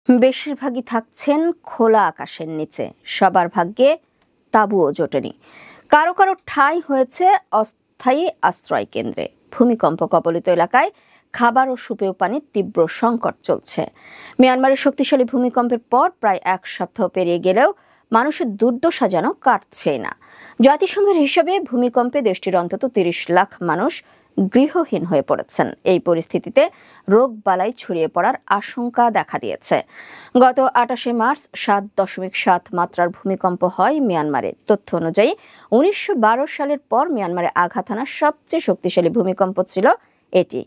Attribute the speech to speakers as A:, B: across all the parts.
A: বেশিরভাগই থাকছেন খোলা আকাশের নিচে, সবার ভাগ্যে তাঁবুও জোটেনি। কারো কারো ঠাঁই হয়েছে অস্থায়ী আশ্রয় কেন্দ্রে। ভূমিকম্প কবলিত এলাকায় খাবার ও সুপেয় পানির তীব্র সংকট চলছে। মিয়ানমারের শক্তিশালী ভূমিকম্পের পর প্রায় এক সপ্তাহ পেরিয়ে গেলেও মানুষের দুর্দশা যেন কাটছেই না। জাতিসংঘের হিসাবে ভূমিকম্পে দেশটির অন্তত ৩০ লাখ মানুষ গৃহহীন হয়ে পড়েছেন। এই পরিস্থিতিতে রোগ বালাই ছড়িয়ে পড়ার আশঙ্কা দেখা দিয়েছে। গত ২৮শে মার্চ ৭.৭ মাত্রার ভূমিকম্প হয় মিয়ানমারে। তথ্য অনুযায়ী ১৯১২ সালের পর মিয়ানমারে আঘাত হানা সবচেয়ে শক্তিশালী ভূমিকম্প ছিল এটি।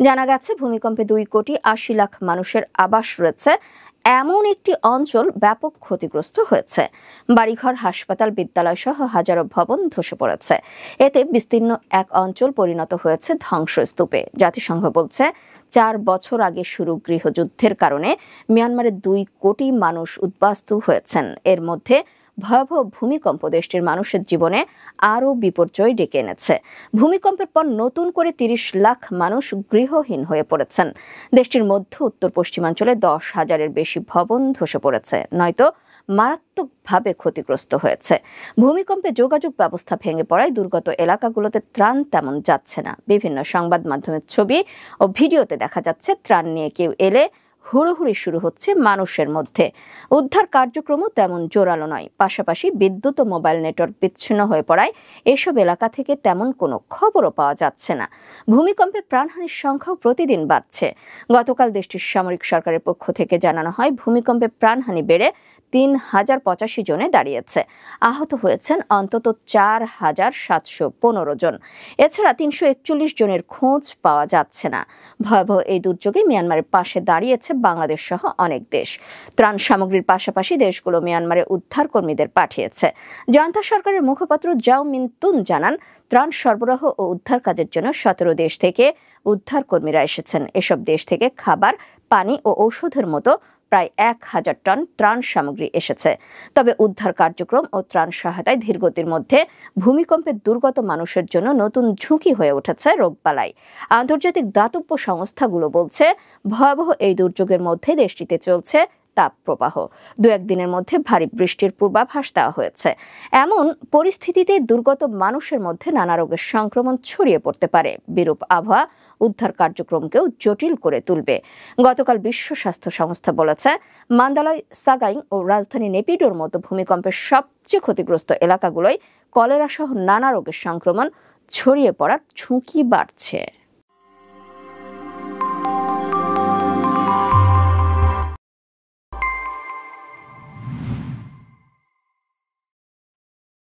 A: জানা গেছে ভূমিকম্পে ২,৮০,০০,০০০ মানুষের আবাস রয়েছে এমন একটি অঞ্চল ব্যাপক ক্ষতিগ্রস্ত হয়েছে। বাড়িঘর, হাসপাতাল, বিদ্যালয় সহ হাজারো ভবন ধসে পড়েছে। এতে বিস্তীর্ণ এক অঞ্চল পরিণত হয়েছে ধ্বংসস্তূপে। জাতিসংঘ বলছে ৪ বছর আগে শুরু গৃহযুদ্ধের কারণে মিয়ানমারে ২ কোটি মানুষ উদ্বাস্তু হয়েছেন। এর মধ্যে ভয়াবহ ভূমিকম্প দেশটির মানুষের জীবনে আরও বিপর্যয় ডেকে এনেছে। ভূমিকম্পের পর নতুন করে ৩০ লাখ মানুষ গৃহহীন হয়ে পড়েছেন। দেশটির মধ্য উত্তর পশ্চিমাঞ্চলে ১০,০০০-এর বেশি ভবন ধসে পড়েছে, নয়তো মারাত্মকভাবে ক্ষতিগ্রস্ত হয়েছে। ভূমিকম্পে যোগাযোগ ব্যবস্থা ভেঙে পড়ায় দুর্গত এলাকাগুলোতে ত্রাণ তেমন যাচ্ছে না। বিভিন্ন সংবাদ মাধ্যমের ছবি ও ভিডিওতে দেখা যাচ্ছে ত্রাণ নিয়ে কেউ এলে হুড়োহুড়ি শুরু হচ্ছে মানুষের মধ্যে। উদ্ধার কার্যক্রমও তেমন জোরালো নয়। পাশাপাশি বিদ্যুৎ ও মোবাইল নেটওয়ার্ক বিচ্ছিন্ন হয়ে পড়ায় এসব এলাকা থেকে তেমন কোনো খবরও পাওয়া যাচ্ছে না। ভূমিকম্পে প্রাণহানির সংখ্যাও প্রতিদিন বাড়ছে। গতকাল দেশটির সামরিক সরকারের পক্ষ থেকে জানানো হয় ভূমিকম্পে প্রাণহানি বেড়ে ৩,০৮৫ জনে দাঁড়িয়েছে। আহত হয়েছেন অন্তত ৪,৭১৫ জন। এছাড়া ৩৪১ জনের খোঁজ পাওয়া যাচ্ছে না। ভয়াবহ এই দুর্যোগে মিয়ানমারের পাশে দাঁড়িয়েছে বাংলাদেশ সহ অনেক দেশ। ত্রাণ সামগ্রীর পাশাপাশি দেশগুলো মিয়ানমারে উদ্ধারকর্মীদের পাঠিয়েছে। জান্তা সরকারের মুখপাত্র জাও মিনতুন জানান, ত্রাণ সরবরাহ ও উদ্ধার কাজের জন্য ১৭ দেশ থেকে উদ্ধারকর্মীরা এসেছেন। এসব দেশ থেকে খাবার, পানি ও ঔষধের মতো প্রায় ১,০০০ টন ত্রাণ সামগ্রী এসেছে। তবে উদ্ধার কার্যক্রম ও ত্রাণ সহায়তায় ধীরগতির মধ্যে ভূমিকম্পে দুর্গত মানুষের জন্য নতুন ঝুঁকি হয়ে উঠেছে রোগবালাই। আন্তর্জাতিক দাতব্য সংস্থাগুলো বলছে ভয়াবহ এই দুর্যোগের মধ্যে দেশটিতে চলছে তাপপ্রবাহ। ২-১ দিনের মধ্যে ভারী বৃষ্টির পূর্বাভাস দেওয়া হয়েছে। এমন পরিস্থিতিতে দুর্গত মানুষের মধ্যে নানা রোগের সংক্রমণ ছড়িয়ে পড়তে পারে। বিরূপ আবহাওয়া উদ্ধার কার্যক্রমকেও জটিল করে তুলবে। গতকাল বিশ্ব স্বাস্থ্য সংস্থা বলেছে মান্দালয়, সাগাইং ও রাজধানী নেপিডোর মতো ভূমিকম্পের সবচেয়ে ক্ষতিগ্রস্ত এলাকাগুলোয় কলেরা সহ নানা রোগের সংক্রমণ ছড়িয়ে পড়ার ঝুঁকি বাড়ছে।